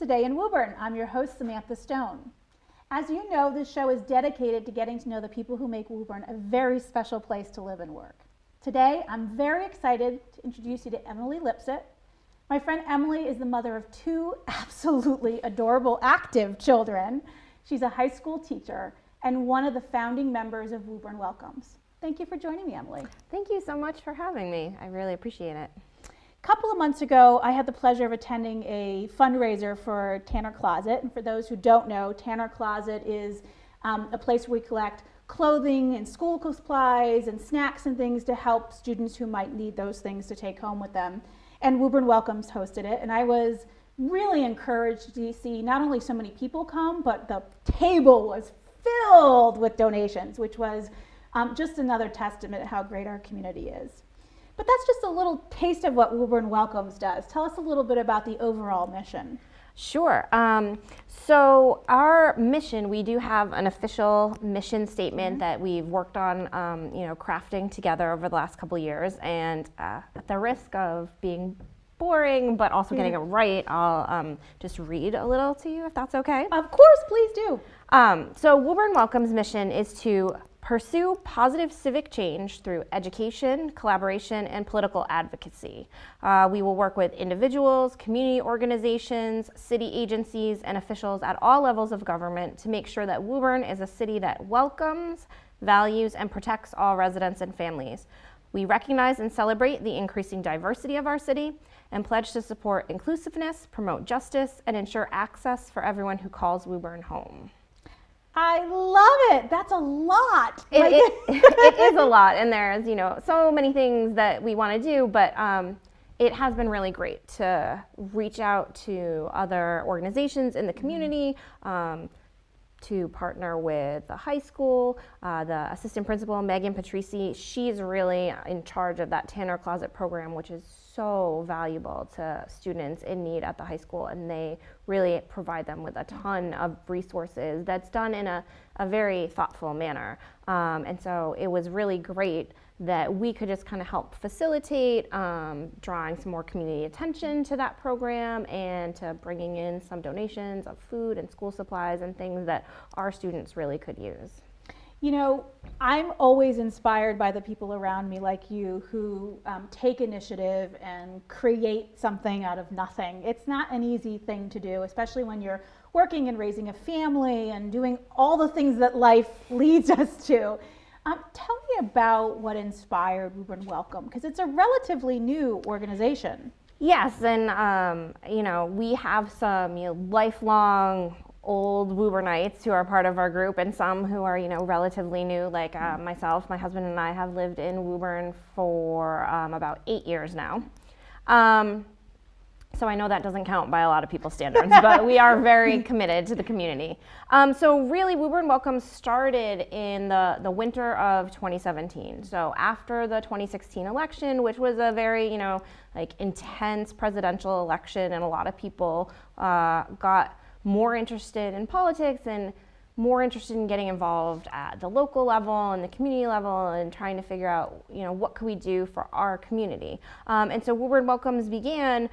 Today in Woburn. I'm your host, Samantha Stone. As you know, this show is dedicated to getting to know the people who make Woburn a very special place to live and work. Today, I'm very excited to introduce you to Emily Lipsett. My friend Emily is the mother of two absolutely adorable, active children. She's a high school teacher and one of the founding members of Woburn Welcomes. Thank you for joining me, Emily. Thank you so much for having me. I really appreciate it. A couple of months ago, I had the pleasure of attending a fundraiser for Tanner Closet. And for those who don't know, Tanner Closet is a place where we collect clothing and school supplies and snacks and things to help students who might need those things to take home with them. And Woburn Welcomes hosted it. And I was really encouraged to see not only so many people come, but the table was filled with donations, which was just another testament to how great our community is. But that's just a little taste of what Woburn Welcomes does. Tell us a little bit about the overall mission. Sure. So our mission, we do have an official mission statement that we've worked on, crafting together over the last couple of years. And at the risk of being boring, but also getting it right, I'll just read a little to you, if that's okay. Of course, please do. So Woburn Welcomes' mission is to pursue positive civic change through education, collaboration, and political advocacy. We will work with individuals, community organizations, city agencies, and officials at all levels of government to make sure that Woburn is a city that welcomes, values, and protects all residents and families. We recognize and celebrate the increasing diversity of our city and pledge to support inclusiveness, promote justice, and ensure access for everyone who calls Woburn home. I love it. That's a lot. It is a lot, and there's so many things that we want to do, but it has been really great to reach out to other organizations in the community, to partner with the high school. The assistant principal, Megan Patrici, she's really in charge of that Tanner Closet program, which is so valuable to students in need at the high school, and they really provide them with a ton of resources that's done in a very thoughtful manner. And so it was really great that we could just kind of help facilitate drawing some more community attention to that program and to bringing in some donations of food and school supplies and things that our students really could use. You know, I'm always inspired by the people around me like you who take initiative and create something out of nothing. It's not an easy thing to do, especially when you're working and raising a family and doing all the things that life leads us to. Tell me about what inspired Woburn Welcome, because it's a relatively new organization. Yes, and we have some lifelong old Woburnites who are part of our group, and some who are relatively new, like myself. My husband and I have lived in Woburn for about 8 years now. So I know that doesn't count by a lot of people's standards, but we are very committed to the community. So really, Woburn Welcome started in the winter of 2017. So after the 2016 election, which was a very intense presidential election, and a lot of people got more interested in politics and more interested in getting involved at the local level and the community level and trying to figure out, what could we do for our community. And so Woburn Welcomes began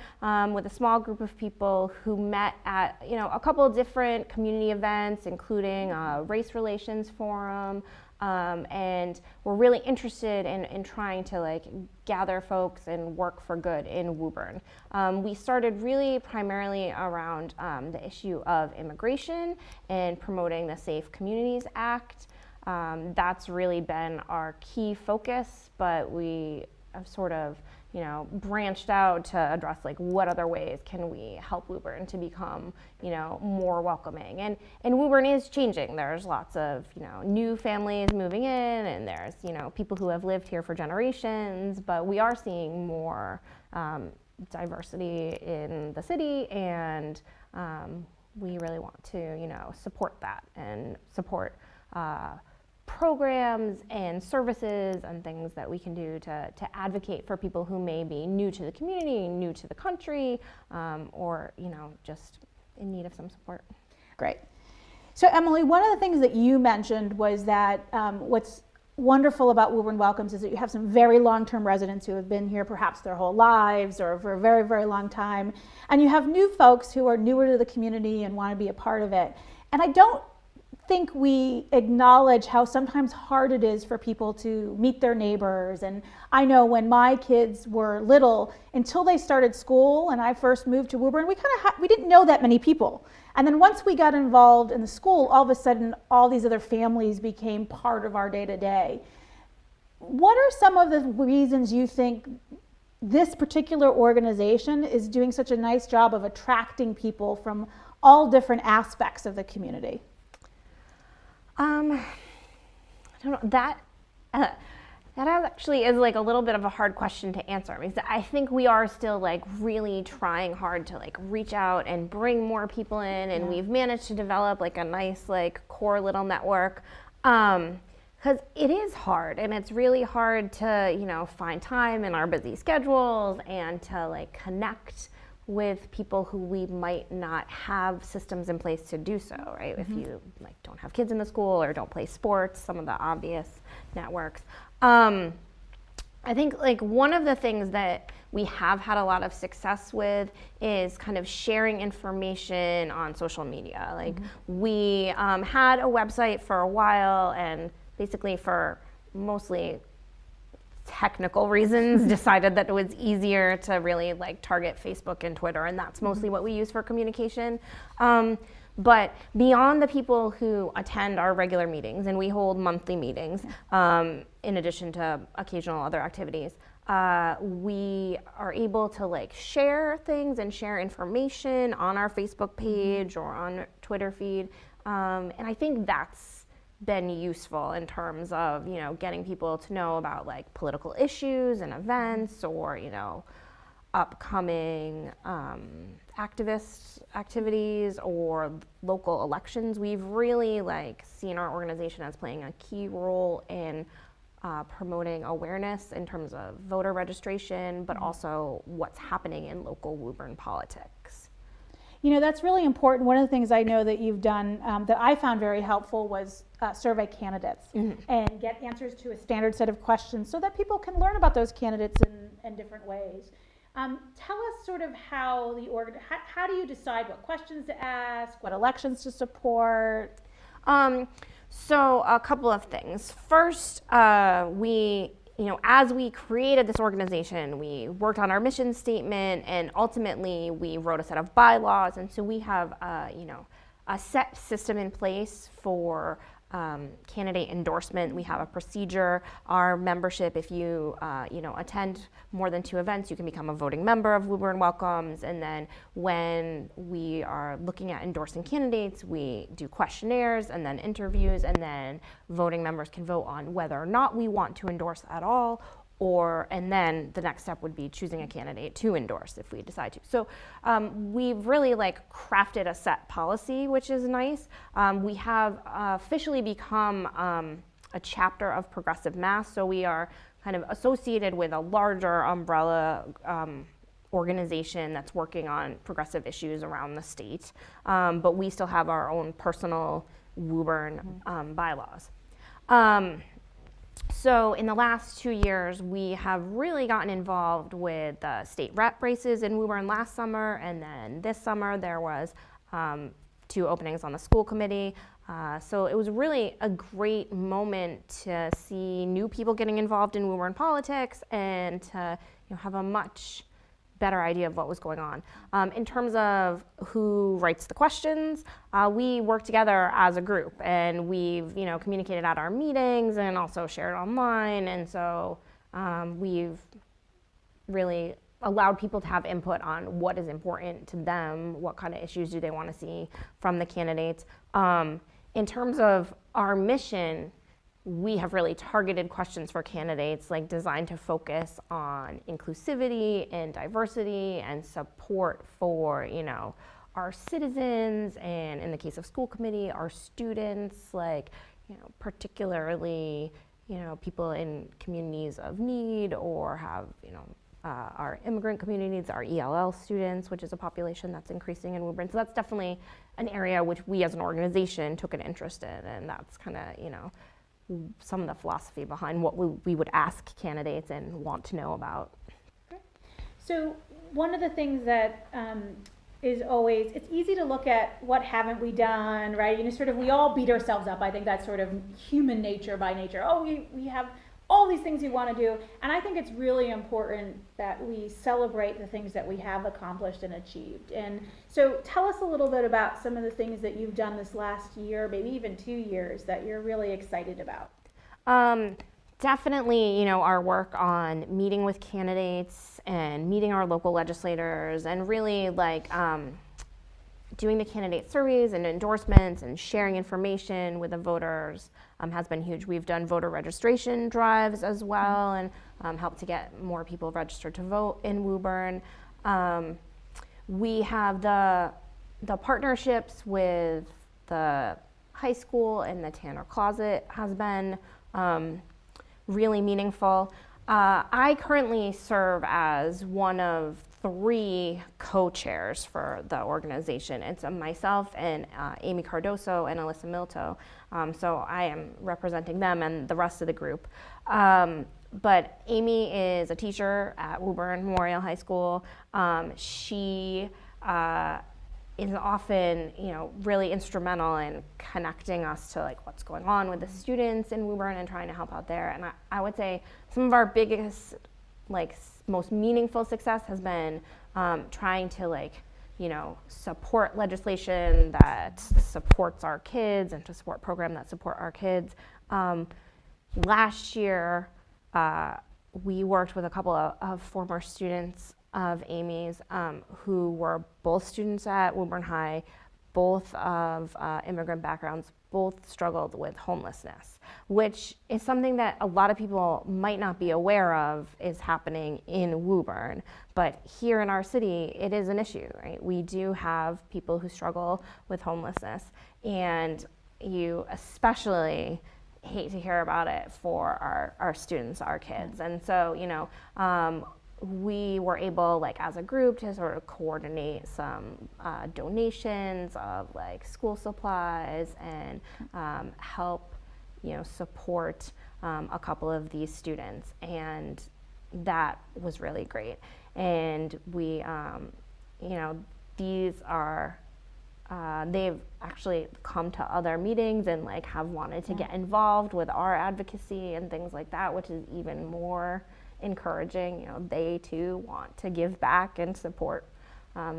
with a small group of people who met at, a couple of different community events, including a race relations forum, and we're really interested in trying to gather folks and work for good in Woburn. We started really primarily around the issue of immigration and promoting the Safe Communities Act. That's really been our key focus, but we have sort of branched out to address what other ways can we help Woburn to become more welcoming. And Woburn is changing. There's lots of new families moving in, and there's people who have lived here for generations, but we are seeing more diversity in the city, and we really want to support that and support programs and services and things that we can do to advocate for people who may be new to the community, new to the country, or just in need of some support. Great. So Emily, one of the things that you mentioned was that what's wonderful about Woburn Welcomes is that you have some very long-term residents who have been here perhaps their whole lives or for a very, very long time. And you have new folks who are newer to the community and want to be a part of it. And I don't think we acknowledge how sometimes hard it is for people to meet their neighbors. And I know when my kids were little, until they started school and I first moved to Woburn, we didn't know that many people. And then once we got involved in the school, all of a sudden all these other families became part of our day-to-day. What are some of the reasons you think this particular organization is doing such a nice job of attracting people from all different aspects of the community? I don't know, that actually is like a little bit of a hard question to answer, because I think we are still like really trying hard to like reach out and bring more people in, and we've managed to develop like a nice like core little network, because it is hard, and it's really hard to, you know, find time in our busy schedules and to like connect with people who we might not have systems in place to do so, right? If you like don't have kids in the school or don't play sports, some of the obvious networks. I think like one of the things that we have had a lot of success with is kind of sharing information on social media. Like we had a website for a while, and basically for mostly technical reasons decided that it was easier to really like target Facebook and Twitter, and that's mostly what we use for communication. But beyond the people who attend our regular meetings, and we hold monthly meetings, in addition to occasional other activities, we are able to like share things and share information on our Facebook page or on Twitter feed. And I think that's been useful in terms of, you know, getting people to know about like political issues and events, or, you know, upcoming activist activities or local elections. We've really like seen our organization as playing a key role in promoting awareness in terms of voter registration, but also what's happening in local Woburn politics. You know, that's really important. One of the things I know that you've done that I found very helpful was survey candidates and get answers to a standard set of questions so that people can learn about those candidates in different ways. Tell us sort of how how do you decide what questions to ask, what elections to support? So a couple of things. First, you know, as we created this organization, we worked on our mission statement, and ultimately we wrote a set of bylaws. And so we have, you know, a set system in place for candidate endorsement. We have a procedure. Our membership, if you, you know, attend more than 2 events, you can become a voting member of Woburn Welcomes. And then when we are looking at endorsing candidates, we do questionnaires and then interviews, and then voting members can vote on whether or not we want to endorse at all, and then the next step would be choosing a candidate to endorse if we decide to. So we've really like crafted a set policy, which is nice. We have officially become a chapter of Progressive Mass, so we are kind of associated with a larger umbrella organization that's working on progressive issues around the state, but we still have our own personal Woburn bylaws. So in the last 2 years, we have really gotten involved with the state rep races in Woburn last summer, and then this summer there was 2 openings on the school committee. So it was really a great moment to see new people getting involved in Woburn politics and to, you know, have a much better idea of what was going on. In terms of who writes the questions, we work together as a group, and we've, you know, communicated at our meetings and also shared online, and so we've really allowed people to have input on what is important to them, what kind of issues do they want to see from the candidates. In terms of our mission, we have really targeted questions for candidates, like designed to focus on inclusivity and diversity and support for, you know, our citizens, and in the case of school committee, our students, like, you know, particularly, you know, people in communities of need, or have, you know, our immigrant communities, our ELL students, which is a population that's increasing in Woburn. So that's definitely an area which we as an organization took an interest in, and that's kind of, you know, some of the philosophy behind what we would ask candidates and want to know about. So one of the things that is always, it's easy to look at what haven't we done, right? You know, sort of, we all beat ourselves up. I think that's sort of human nature by nature. Oh, we have all these things we want to do. And I think it's really important that we celebrate the things that we have accomplished and achieved. And so tell us a little bit about some of the things that you've done this last year, maybe even 2 years, that you're really excited about. Definitely, you know, our work on meeting with candidates and meeting our local legislators and really like doing the candidate surveys and endorsements and sharing information with the voters has been huge. We've done voter registration drives as well and helped to get more people registered to vote in Woburn. We have the partnerships with the high school and the Tanner Closet has been really meaningful. I currently serve as one of 3 co-chairs for the organization. It's myself and Amy Cardoso and Alyssa Milto. So I am representing them and the rest of the group. But Amy is a teacher at Woburn Memorial High School. She is often, you know, really instrumental in connecting us to like what's going on with the students in Woburn and trying to help out there. And I would say some of our biggest, like most meaningful success has been trying to like, you know, support legislation that supports our kids and to support programs that support our kids. Last year, we worked with a couple of former students of Amy's who were both students at Woburn High, both of immigrant backgrounds, both struggled with homelessness, which is something that a lot of people might not be aware of is happening in Woburn. But here in our city, it is an issue, right? We do have people who struggle with homelessness, and you especially hate to hear about it for our students, our kids. And so, you know, we were able, like as a group, to sort of coordinate some donations of like school supplies and help, you know, support a couple of these students, and that was really great. And we, you know, these are they've actually come to other meetings and like have wanted to get involved with our advocacy and things like that, which is even more encouraging. You know, they too want to give back and support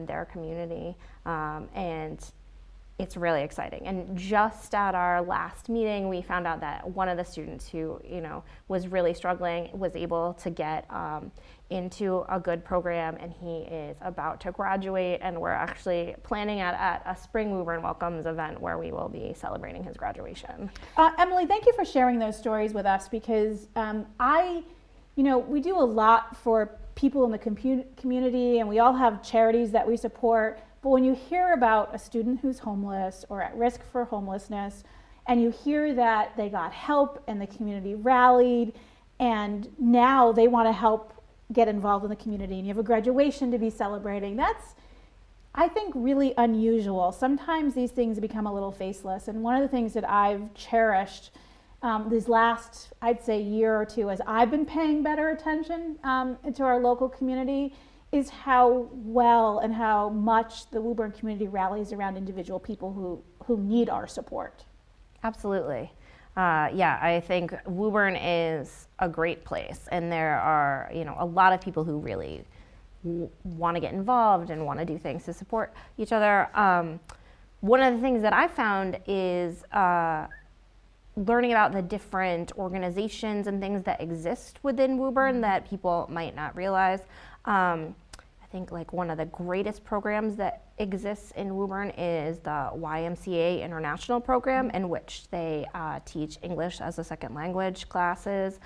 their community, and it's really exciting. And just at our last meeting, we found out that one of the students who, you know, was really struggling was able to get into a good program, and he is about to graduate, and we're actually planning at a spring Woburn Welcomes event where we will be celebrating his graduation. Emily, thank you for sharing those stories with us, because you know, we do a lot for people in the community, and we all have charities that we support. But when you hear about a student who's homeless or at risk for homelessness, and you hear that they got help and the community rallied, and now they want to help get involved in the community, and you have a graduation to be celebrating, that's, I think, really unusual. Sometimes these things become a little faceless, and one of the things that I've cherished these last, I'd say, year or two, as I've been paying better attention to our local community, is how well and how much the Woburn community rallies around individual people who need our support. Absolutely. Yeah, I think Woburn is a great place, and there are, you know, a lot of people who really want to get involved and want to do things to support each other. One of the things that I found is learning about the different organizations and things that exist within Woburn that people might not realize. I think like one of the greatest programs that exists in Woburn is the YMCA International Program, in which they teach English as a second language classes.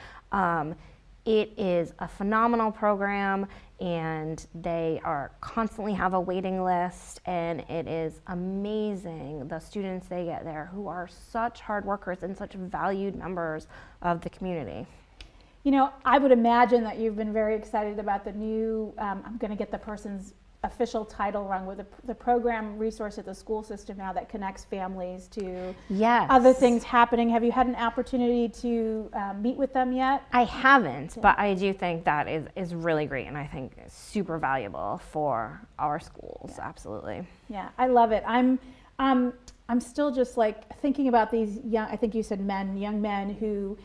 It is a phenomenal program, and they are constantly have a waiting list, and it is amazing the students they get there who are such hard workers and such valued members of the community. You know, I would imagine that you've been very excited about the new, I'm going to get the person's official title wrong, with the program resource at the school system now that connects families to Yes. other things happening. Have you had an opportunity to meet with them yet? I haven't, but I do think that is really great, and I think super valuable for our schools. Yeah. Absolutely. Yeah, I love it. I'm still just like thinking about these young, I think you said young men who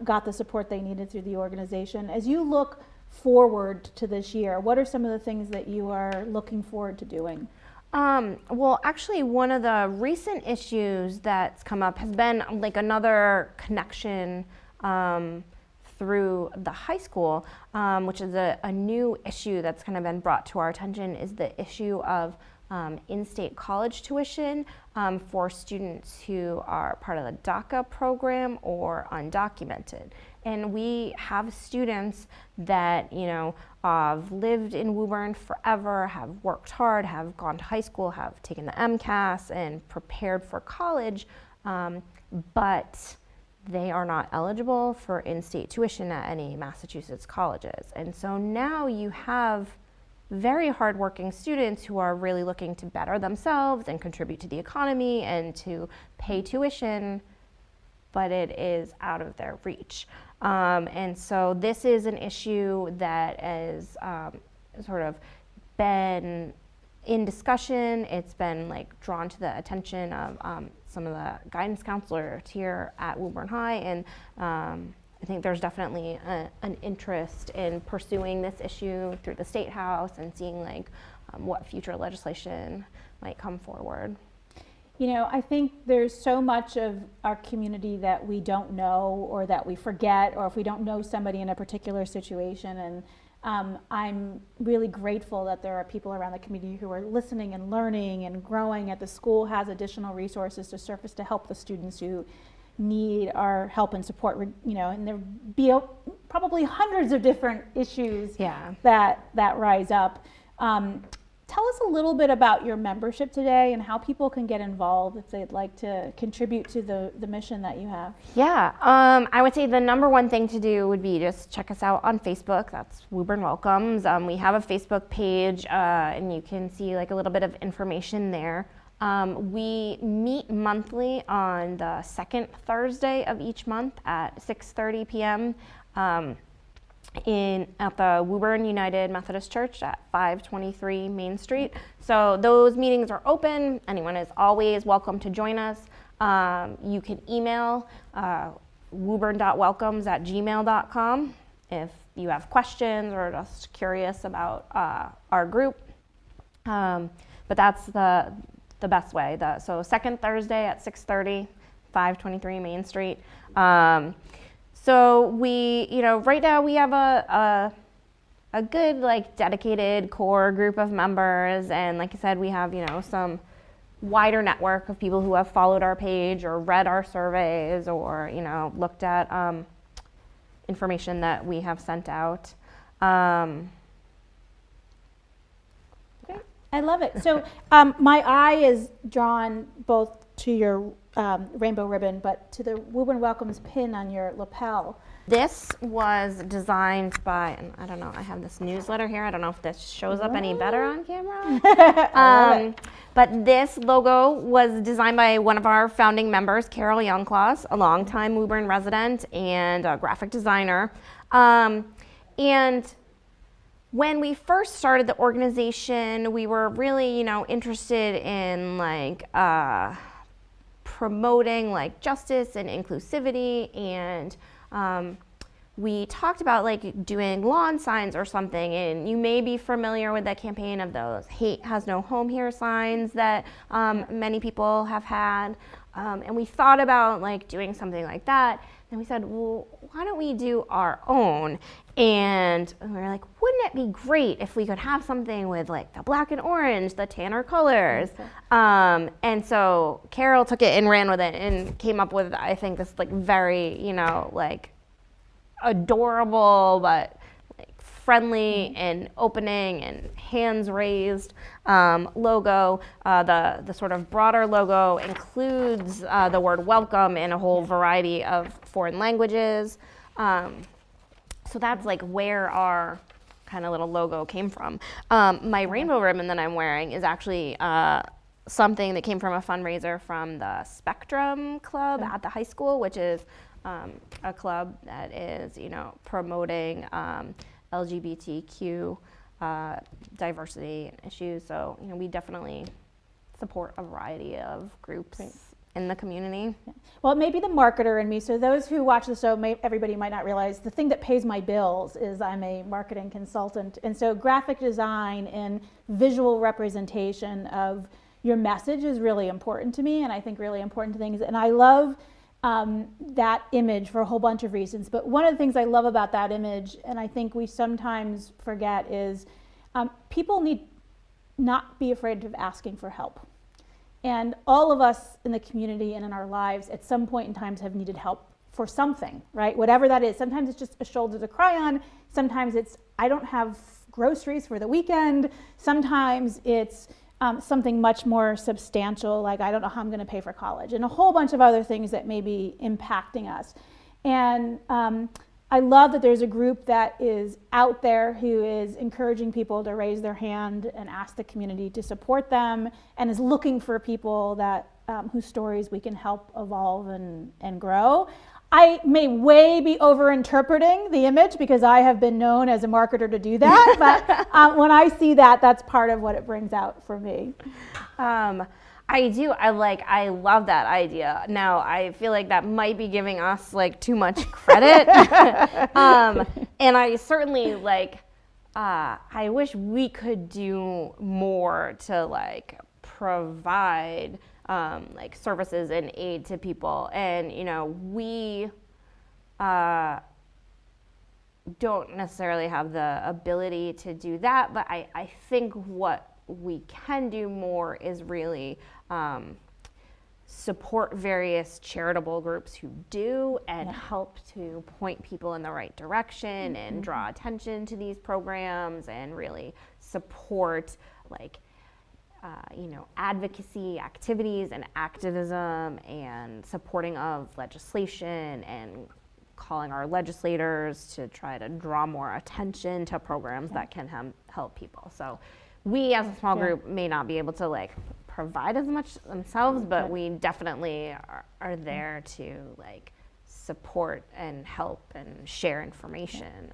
got the support they needed through the organization. As you look forward to this year, what are some of the things that you are looking forward to doing? Well, actually, one of the recent issues that's come up has been like another connection through the high school, which is a new issue that's kind of been brought to our attention, is the issue of in-state college tuition for students who are part of the DACA program or undocumented. And we have students that, have lived in Woburn forever, have worked hard, have gone to high school, have taken the MCAS and prepared for college, but they are not eligible for in-state tuition at any Massachusetts colleges. And so now you have very hardworking students who are really looking to better themselves and contribute to the economy and to pay tuition, but it is out of their reach. And so this is an issue that has sort of been in discussion. It's been like drawn to the attention of some of the guidance counselors here at Woburn High, and I think there's definitely an interest in pursuing this issue through the State House and seeing like what future legislation might come forward. I think there's so much of our community that we don't know, or that we forget, or if we don't know somebody in a particular situation. And I'm really grateful that there are people around the community who are listening and learning and growing, at the school has additional resources to surface to help the students who need our help and support, and there be probably hundreds of different issues that rise up. Tell us a little bit about your membership today and how people can get involved if they'd like to contribute to the mission that you have. Yeah, I would say the number one thing to do would be just check us out on Facebook. That's Woburn Welcomes. We have a Facebook page, and you can see like a little bit of information there. We meet monthly on the second Thursday of each month at 6:30 p.m. At the Woburn United Methodist Church at 523 Main Street. So those meetings are open. Anyone is always welcome to join us. You can email woburn.welcomes@gmail.com if you have questions or just curious about our group. But that's the best way. So second Thursday at 6:30, 523 Main Street. So we, right now we have a good, like, dedicated core group of members, and like I said, we have, some wider network of people who have followed our page or read our surveys or, looked at information that we have sent out. Okay. I love it. So my eye is drawn both to your rainbow ribbon, but to the Woburn Welcomes pin on your lapel. This was designed by, and I don't know, I have this newsletter here. I don't know if this shows up any better on camera. But this logo was designed by one of our founding members, Carol Youngclaws, a longtime Woburn resident and a graphic designer. And when we first started the organization, we were really, interested in like promoting like justice and inclusivity, and we talked about like doing lawn signs or something, and you may be familiar with the campaign of those "Hate has no home here" signs that many people have had, and we thought about like doing something like that. And we said, well, why don't we do our own? And we were like, wouldn't it be great if we could have something with like the black and orange, the tanner colors? And so Carol took it and ran with it and came up with, I think, this like very, like adorable but like friendly and opening and hands raised logo. The sort of broader logo includes the word welcome in a whole variety of foreign languages. So that's like where our kind of little logo came from. My rainbow ribbon that I'm wearing is actually something that came from a fundraiser from the Spectrum Club at the high school, which is a club that is, promoting LGBTQ diversity issues. So, we definitely support a variety of groups in the community. Well, it may be the marketer in me. So those who watch the show, everybody might not realize the thing that pays my bills is I'm a marketing consultant. And so graphic design and visual representation of your message is really important to me, and I think really important to things. And I love that image for a whole bunch of reasons. But one of the things I love about that image, and I think we sometimes forget, is people need not be afraid of asking for help. And all of us in the community and in our lives at some point in time have needed help for something, right? Whatever that is. Sometimes it's just a shoulder to cry on. Sometimes it's, I don't have groceries for the weekend. Sometimes it's something much more substantial, like I don't know how I'm going to pay for college, and a whole bunch of other things that may be impacting us. And I love that there's a group that is out there who is encouraging people to raise their hand and ask the community to support them, and is looking for people that whose stories we can help evolve and grow. I may be over-interpreting the image because I have been known as a marketer to do that, but when I see that, that's part of what it brings out for me. I love that idea. Now, I feel like that might be giving us too much credit. And I certainly I wish we could do more to provide services and aid to people. And, we don't necessarily have the ability to do that, but I think what we can do more is really support various charitable groups who do, and help to point people in the right direction and draw attention to these programs, and really support advocacy activities and activism, and supporting of legislation, and calling our legislators to try to draw more attention to programs that can help people. So we as a small group may not be able to provide as much themselves, but we definitely are there to support and help and share information.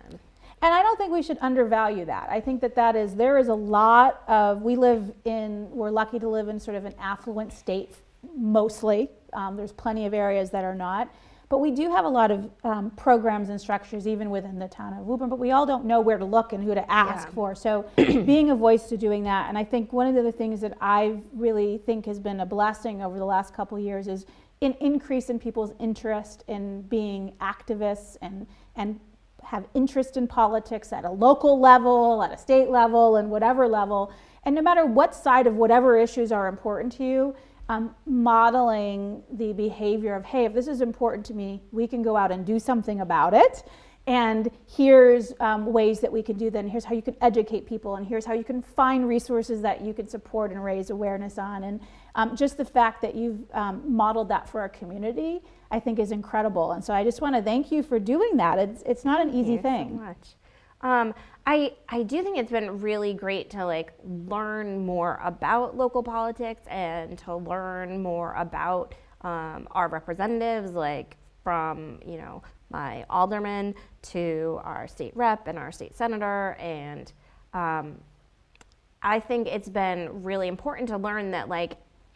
And I don't think we should undervalue that. I think there is a lot of, we're lucky to live in sort of an affluent state mostly. There's plenty of areas that are not. But we do have a lot of programs and structures even within the town of Woburn, but we all don't know where to look and who to ask for. So being a voice to doing that. And I think one of the other things that I really think has been a blessing over the last couple of years is an increase in people's interest in being activists and have interest in politics at a local level, at a state level, and whatever level. And no matter what side of whatever issues are important to you, modeling the behavior of, hey, if this is important to me, we can go out and do something about it. And here's ways that we can do that. And here's how you can educate people. And here's how you can find resources that you can support and raise awareness on. And just the fact that you've modeled that for our community, I think is incredible. And so I just want to thank you for doing that. It's not an easy thing. So much. I do think it's been really great to learn more about local politics, and to learn more about our representatives, from my alderman to our state rep and our state senator. And I think it's been really important to learn that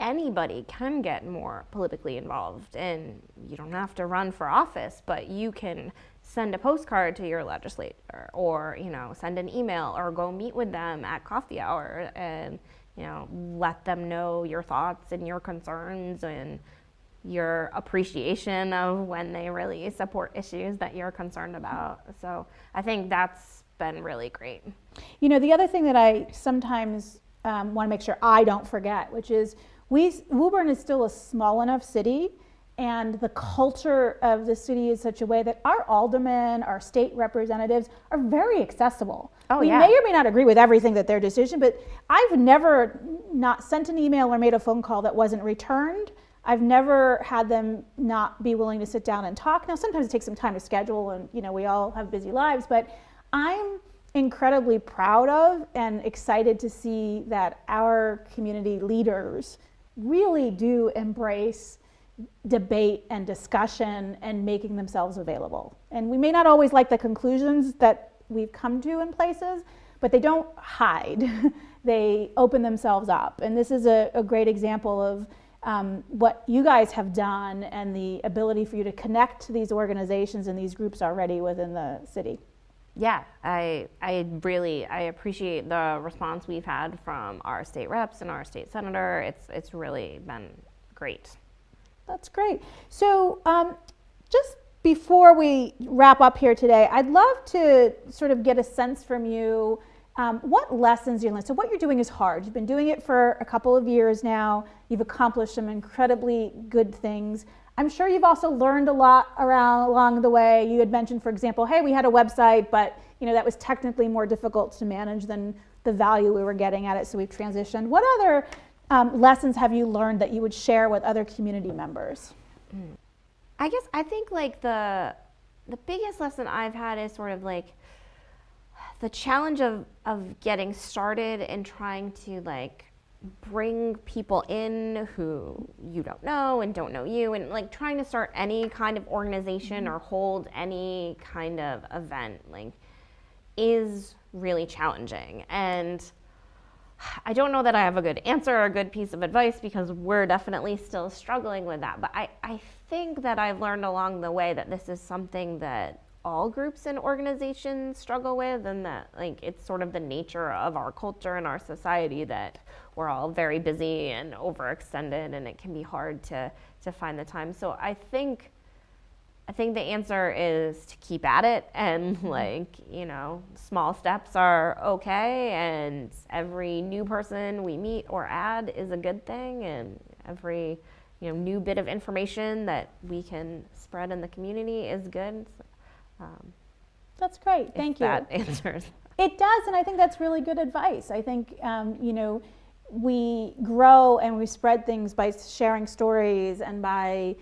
anybody can get more politically involved, and you don't have to run for office, but you can send a postcard to your legislator, or send an email, or go meet with them at coffee hour, and let them know your thoughts and your concerns and your appreciation of when they really support issues that you're concerned about. So I think that's been really great. The other thing that I sometimes want to make sure I don't forget, which is Woburn is still a small enough city, and the culture of the city is such a way that our aldermen, our state representatives are very accessible. We may or may not agree with everything that their decision, but I've never not sent an email or made a phone call that wasn't returned. I've never had them not be willing to sit down and talk. Now, sometimes it takes some time to schedule, and we all have busy lives, but I'm incredibly proud of and excited to see that our community leaders really do embrace debate and discussion and making themselves available. And we may not always like the conclusions that we've come to in places, but they don't hide. They open themselves up. And this is a great example of what you guys have done and the ability for you to connect to these organizations and these groups already within the city. Yeah, I appreciate the response we've had from our state reps and our state senator. It's really been great. That's great. So just before we wrap up here today, I'd love to sort of get a sense from you what lessons you learned. So what you're doing is hard. You've been doing it for a couple of years now. You've accomplished some incredibly good things. I'm sure you've also learned a lot along the way. You had mentioned, for example, hey, we had a website, but that was technically more difficult to manage than the value we were getting at it, so we've transitioned. What other lessons have you learned that you would share with other community members? I think like the biggest lesson I've had is sort of like the challenge of getting started and trying to like bring people in who you don't know and don't know you, and like trying to start any kind of organization or hold any kind of event like is really challenging. And I don't know that I have a good answer or a good piece of advice because we're definitely still struggling with that. But I think that I've learned along the way that this is something that all groups and organizations struggle with, and that like it's sort of the nature of our culture and our society that we're all very busy and overextended, and it can be hard to find the time. So I think the answer is to keep at it, and like, small steps are okay, and every new person we meet or add is a good thing, and every new bit of information that we can spread in the community is good. That's great. Thank you. That answers. It does, and I think that's really good advice. I think we grow and we spread things by sharing stories and by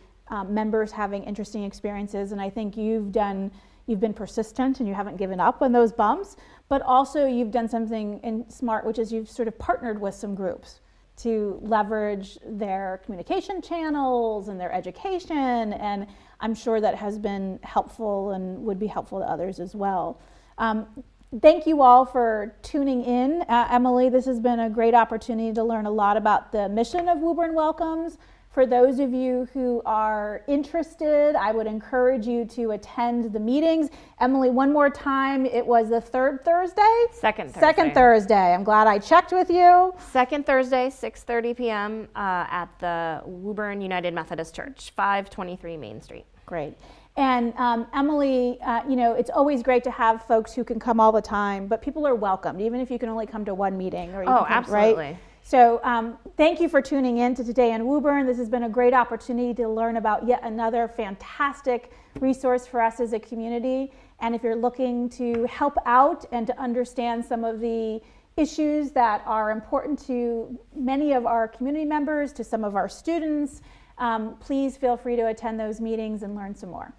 members having interesting experiences, and I think you've been persistent and you haven't given up on those bumps, but also you've done something smart, which is you've sort of partnered with some groups to leverage their communication channels and their education, and I'm sure that has been helpful and would be helpful to others as well. Thank you all for tuning in. Emily, this has been a great opportunity to learn a lot about the mission of Woburn Welcomes. For those of you who are interested, I would encourage you to attend the meetings. Emily, one more time, it was the third Thursday? Second Thursday. Second Thursday. I'm glad I checked with you. Second Thursday, 6:30 p.m. At the Woburn United Methodist Church, 523 Main Street. Great. And Emily, it's always great to have folks who can come all the time, but people are welcomed, even if you can only come to one meeting. Or you can come, absolutely. Right? So thank you for tuning in to Today in Woburn. This has been a great opportunity to learn about yet another fantastic resource for us as a community. And if you're looking to help out and to understand some of the issues that are important to many of our community members, to some of our students, please feel free to attend those meetings and learn some more.